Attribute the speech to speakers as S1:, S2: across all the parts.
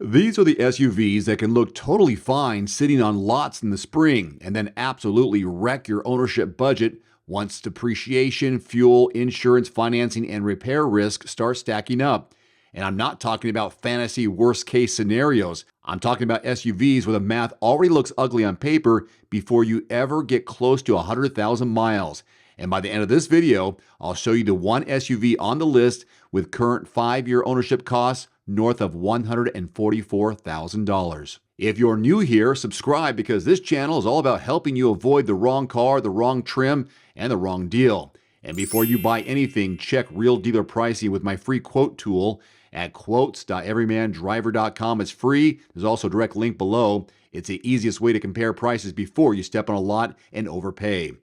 S1: These are the SUVs that can look totally fine sitting on lots in the spring and then absolutely wreck your ownership budget once depreciation, fuel, insurance, financing, and repair risk start stacking up. And I'm not talking about fantasy worst case scenarios. I'm talking about SUVs where the math already looks ugly on paper before you ever get close to 100,000 miles. And by the end of this video, I'll show you the one SUV on the list with current 5-year ownership costs north of $144,000. If you're new here, subscribe because this channel is all about helping you avoid the wrong car, the wrong trim, and the wrong deal. And before you buy anything, check real dealer pricing with my free quote tool at quotes.everymandriver.com. It's free. There's also a direct link below. It's the easiest way to compare prices before you step on a lot and overpay.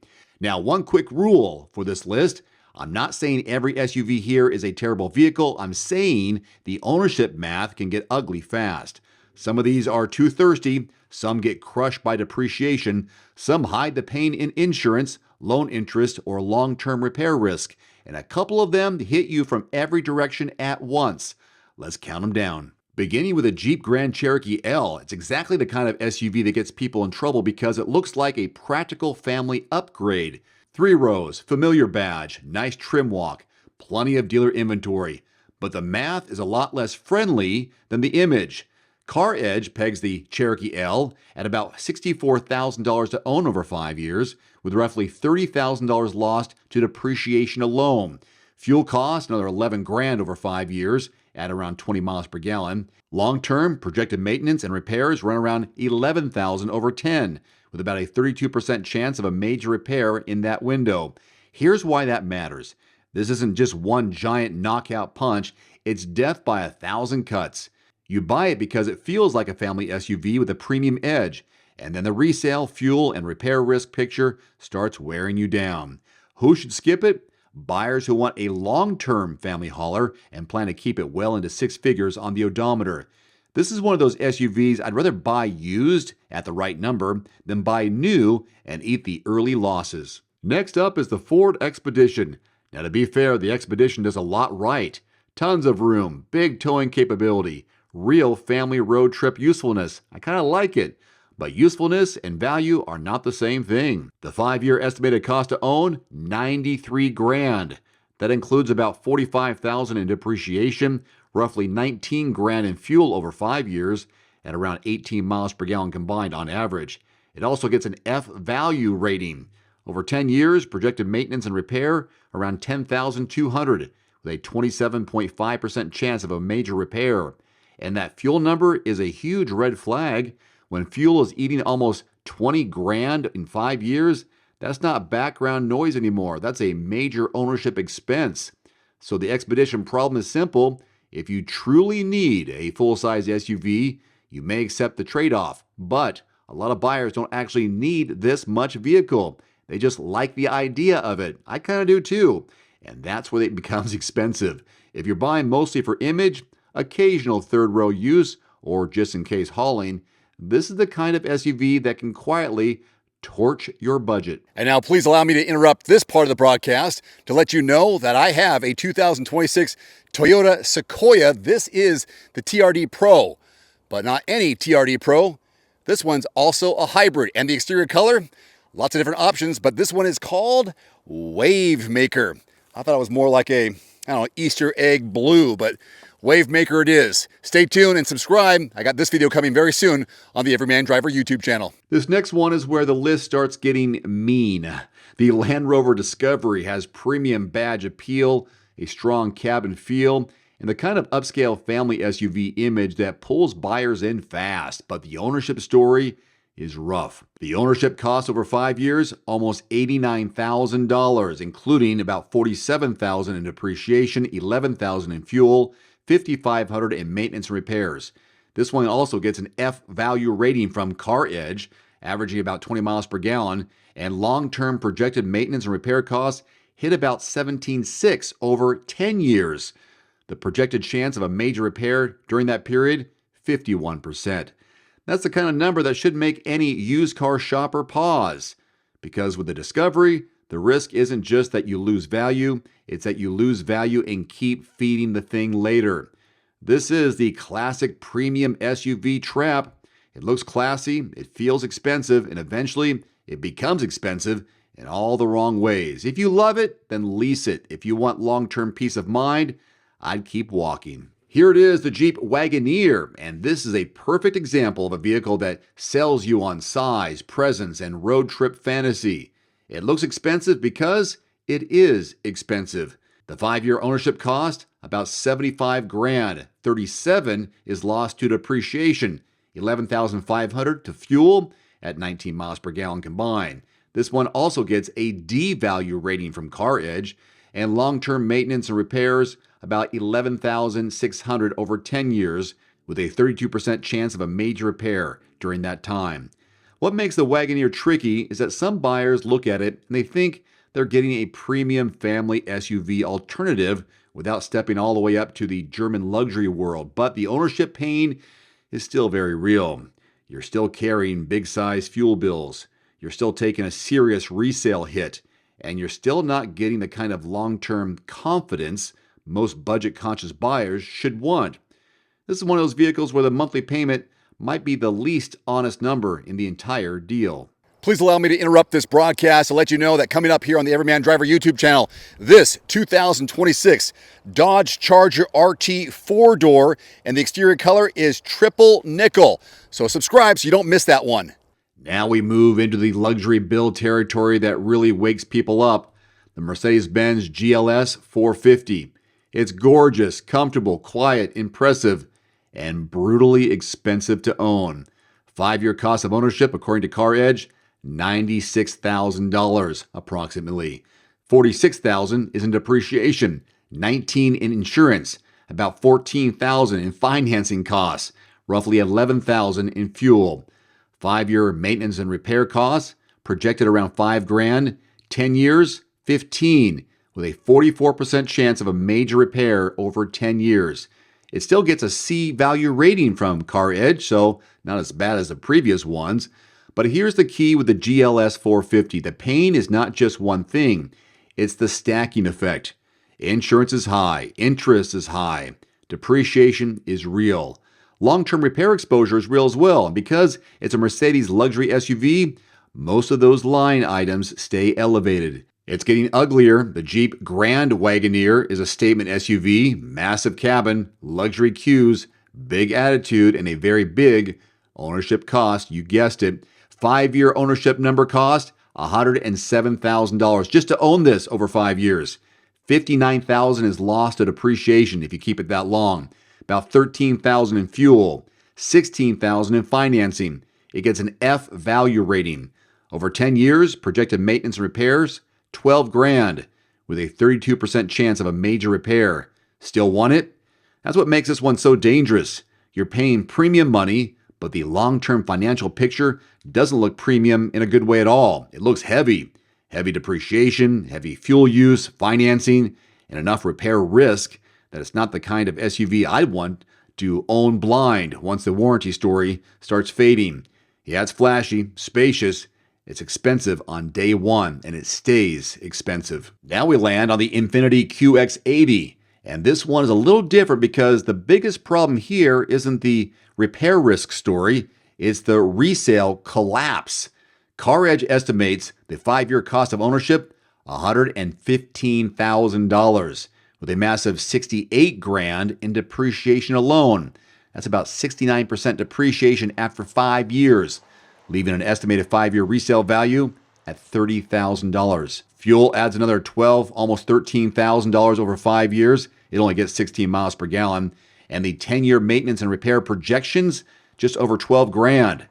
S1: Now, one quick rule for this list. I'm not saying every SUV here is a terrible vehicle. I'm saying the ownership math can get ugly fast. Some of these are too thirsty. Some get crushed by depreciation. Some hide the pain in insurance, loan interest, or long-term repair risk. And a couple of them hit you from every direction at once. Let's count them down. Beginning with a Jeep Grand Cherokee L, it's exactly the kind of SUV that gets people in trouble because it looks like a practical family upgrade. 3 rows, familiar badge, nice trim walk, plenty of dealer inventory. But the math is a lot less friendly than the image. Car Edge pegs the Cherokee L at about $64,000 to own over 5 years, with roughly $30,000 lost to depreciation alone. Fuel cost, another $11,000 over 5 years at around 20 miles per gallon. Long-term projected maintenance and repairs run around $11,000 over 10, with about a 32% chance of a major repair in that window. Here's why that matters. This isn't just one giant knockout punch, it's death by 1,000 cuts. You buy it because it feels like a family SUV with a premium edge, and then the resale, fuel, and repair risk picture starts wearing you down. Who should skip it? Buyers who want a long-term family hauler and plan to keep it well into 6 figures on the odometer. This is one of those SUVs I'd rather buy used at the right number than buy new and eat the early losses. Next up is the Ford Expedition. Now, to be fair, the Expedition does a lot right. Tons of room, big towing capability, real family road trip usefulness. I kind of like it. But usefulness and value are not the same thing. The 5-year estimated cost to own, $93,000. That includes about $45,000 in depreciation, roughly $19,000 in fuel over 5 years, and around 18 miles per gallon combined on average. It also gets an F value rating. Over 10 years, projected maintenance and repair around $10,200, with a 27.5% chance of a major repair. And that fuel number is a huge red flag. When fuel is eating almost $20,000 in 5 years, that's not background noise anymore. That's a major ownership expense. So the Expedition problem is simple. If you truly need a full-size SUV, you may accept the trade-off. But a lot of buyers don't actually need this much vehicle. They just like the idea of it. I kind of do too. And that's where it becomes expensive. If you're buying mostly for image, occasional third-row use, or just in case hauling, this is the kind of SUV that can quietly torch your budget. And now please allow me to interrupt this part of the broadcast to let you know that I have a 2026 Toyota Sequoia. This is the TRD Pro, but not any TRD Pro. This one's also a hybrid, and the exterior color, lots of different options, but this one is called Wave Maker. I thought it was more like a, Easter egg blue, but Wave Maker it is. Stay tuned and subscribe. I got this video coming very soon on the Everyman Driver YouTube channel. This next one is where the list starts getting mean. The Land Rover Discovery has premium badge appeal, a strong cabin feel, and the kind of upscale family SUV image that pulls buyers in fast. But the ownership story is rough. The ownership cost over 5 years, almost $89,000, including about $47,000 in depreciation, $11,000 in fuel, $5,500 in maintenance and repairs. This one also gets an F value rating from Car Edge, averaging about 20 miles per gallon, and long-term projected maintenance and repair costs hit about $17,600 over 10 years. The projected chance of a major repair during that period, 51%. That's the kind of number that should make any used car shopper pause. Because with the Discovery, the risk isn't just that you lose value, it's that you lose value and keep feeding the thing later. This is the classic premium SUV trap. It looks classy, it feels expensive, and eventually it becomes expensive in all the wrong ways. If you love it, then lease it. If you want long-term peace of mind, I'd keep walking. Here it is, the Jeep Wagoneer, and this is a perfect example of a vehicle that sells you on size, presence, and road trip fantasy. It looks expensive because it is expensive. The 5-year ownership cost, about $75,000. $37,000 is lost to depreciation, $11,500 to fuel at 19 miles per gallon combined. This one also gets a D value rating from CarEdge, and long-term maintenance and repairs about $11,600 over 10 years, with a 32% chance of a major repair during that time. What makes the Wagoneer tricky is that some buyers look at it and they think they're getting a premium family SUV alternative without stepping all the way up to the German luxury world, but the ownership pain is still very real. You're still carrying big-size fuel bills, you're still taking a serious resale hit, and you're still not getting the kind of long-term confidence most budget-conscious buyers should want. This is one of those vehicles where the monthly payment might be the least honest number in the entire deal.
S2: Please allow me to interrupt this broadcast to let you know that coming up here on the Everyman Driver YouTube channel, this 2026 Dodge Charger RT 4-door, and the exterior color is triple nickel. So subscribe so you don't miss that one.
S1: Now we move into the luxury build territory that really wakes people up, the Mercedes-Benz GLS 450. It's gorgeous, comfortable, quiet, impressive, and brutally expensive to own. 5-year cost of ownership, according to CarEdge, $96,000 approximately. $46,000 is in depreciation, $19,000 in insurance, about $14,000 in financing costs, roughly $11,000 in fuel. 5-year maintenance and repair costs projected around $5,000. 10 years, $15,000, with a 44% chance of a major repair over 10 years. It still gets a C value rating from CarEdge, so not as bad as the previous ones. But here's the key with the GLS 450. The pain is not just one thing. It's the stacking effect. Insurance is high. Interest is high. Depreciation is real. Long-term repair exposure is real as well. And because it's a Mercedes luxury SUV, most of those line items stay elevated. It's getting uglier. The Jeep Grand Wagoneer is a statement SUV, massive cabin, luxury cues, big attitude, and a very big ownership cost. You guessed it. 5-year ownership number cost, $107,000 just to own this over 5 years. $59,000 is lost to depreciation if you keep it that long. About $13,000 in fuel, $16,000 in financing. It gets an F value rating. Over 10 years, projected maintenance and repairs, $12,000, with a 32% chance of a major repair. Still want it? That's what makes this one so dangerous. You're paying premium money, but the long-term financial picture doesn't look premium in a good way at all. It looks heavy. Heavy depreciation, heavy fuel use, financing, and enough repair risk that it's not the kind of SUV I'd want to own blind once the warranty story starts fading. Yeah, it's flashy, spacious, it's expensive on day one, and it stays expensive. Now we land on the Infiniti QX80, and this one is a little different because the biggest problem here isn't the repair risk story, it's the resale collapse. CarEdge estimates the 5-year cost of ownership, $115,000, with a massive $68,000 in depreciation alone. That's about 69% depreciation after 5 years, leaving an estimated 5-year resale value at $30,000. Fuel adds another $12,000, almost $13,000 over 5 years. It only gets 16 miles per gallon. And the 10-year maintenance and repair projections, just over $12,000.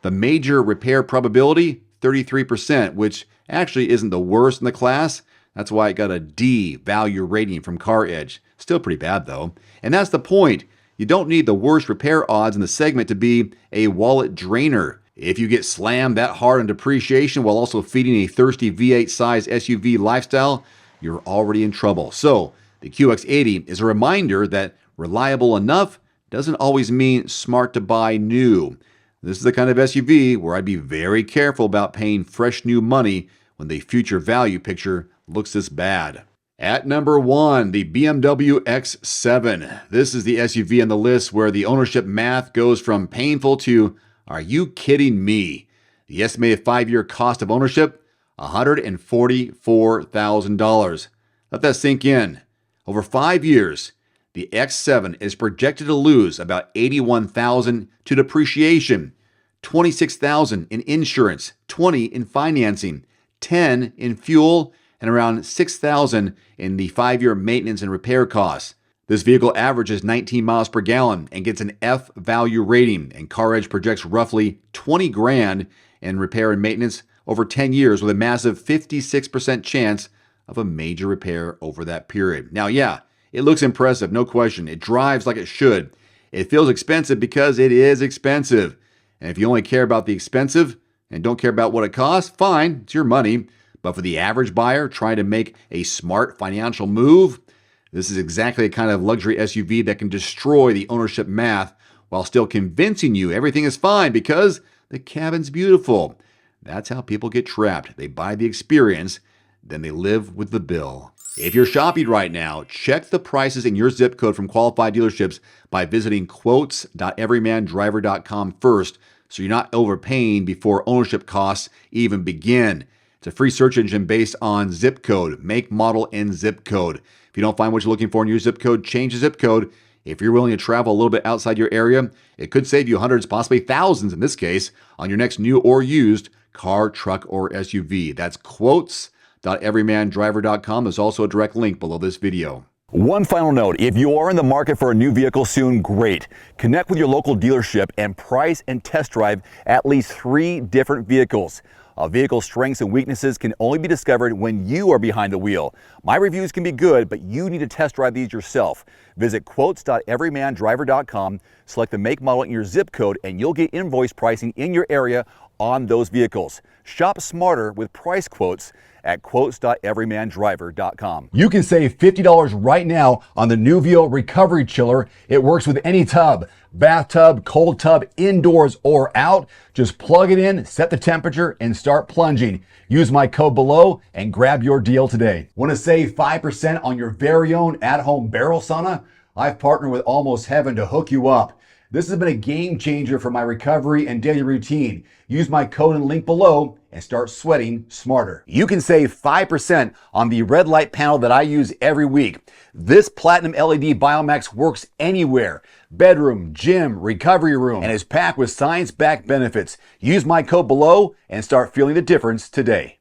S1: The major repair probability, 33%, which actually isn't the worst in the class. That's why it got a D value rating from CarEdge. Still pretty bad though. And that's the point. You don't need the worst repair odds in the segment to be a wallet drainer. If you get slammed that hard on depreciation while also feeding a thirsty V8 size SUV lifestyle, you're already in trouble. So the QX80 is a reminder that reliable enough doesn't always mean smart to buy new. This is the kind of SUV where I'd be very careful about paying fresh new money when the future value picture looks this bad. At number 1, the BMW X7. This is the SUV on the list where the ownership math goes from painful to, are you kidding me? The estimated 5-year cost of ownership, $144,000. Let that sink in. Over 5 years, the X7 is projected to lose about $81,000 to depreciation, $26,000 in insurance, $20,000 in financing, $10,000 in fuel, and around $6,000 in the 5-year maintenance and repair costs. This vehicle averages 19 miles per gallon and gets an F value rating, and CarEdge projects roughly $20,000 in repair and maintenance over 10 years with a massive 56% chance of a major repair over that period. Now, yeah, it looks impressive, no question. It drives like it should. It feels expensive because it is expensive. And if you only care about the expensive and don't care about what it costs, fine, it's your money. But for the average buyer trying to make a smart financial move, this is exactly the kind of luxury SUV that can destroy the ownership math while still convincing you everything is fine because the cabin's beautiful. That's how people get trapped. They buy the experience, then they live with the bill. If you're shopping right now, check the prices in your zip code from qualified dealerships by visiting quotes.everymandriver.com first, so you're not overpaying before ownership costs even begin. It's a free search engine based on zip code, make, model, and zip code. If you don't find what you're looking for in your zip code, change the zip code. If you're willing to travel a little bit outside your area, it could save you hundreds, possibly thousands in this case, on your next new or used car, truck, or SUV. That's quotes.everymandriver.com. There's also a direct link below this video.
S2: One final note, if you are in the market for a new vehicle soon, great. Connect with your local dealership and price and test drive at least 3 different vehicles. A vehicle's strengths and weaknesses can only be discovered when you are behind the wheel. My reviews can be good, but you need to test drive these yourself. Visit quotes.everymandriver.com, select the make, model, and your zip code, and you'll get invoice pricing in your area on those vehicles. Shop smarter with price quotes at quotes.everymandriver.com. You can save $50 right now on the Nuvio Recovery Chiller. It works with any tub, bathtub, cold tub, indoors or out. Just plug it in, set the temperature, and start plunging. Use my code below and grab your deal today. Want to save 5% on your very own at-home barrel sauna? I've partnered with Almost Heaven to hook you up. This has been a game changer for my recovery and daily routine. Use my code and link below and start sweating smarter. You can save 5% on the red light panel that I use every week. This platinum LED Biomax works anywhere, bedroom, gym, recovery room, and is packed with science-backed benefits. Use my code below and start feeling the difference today.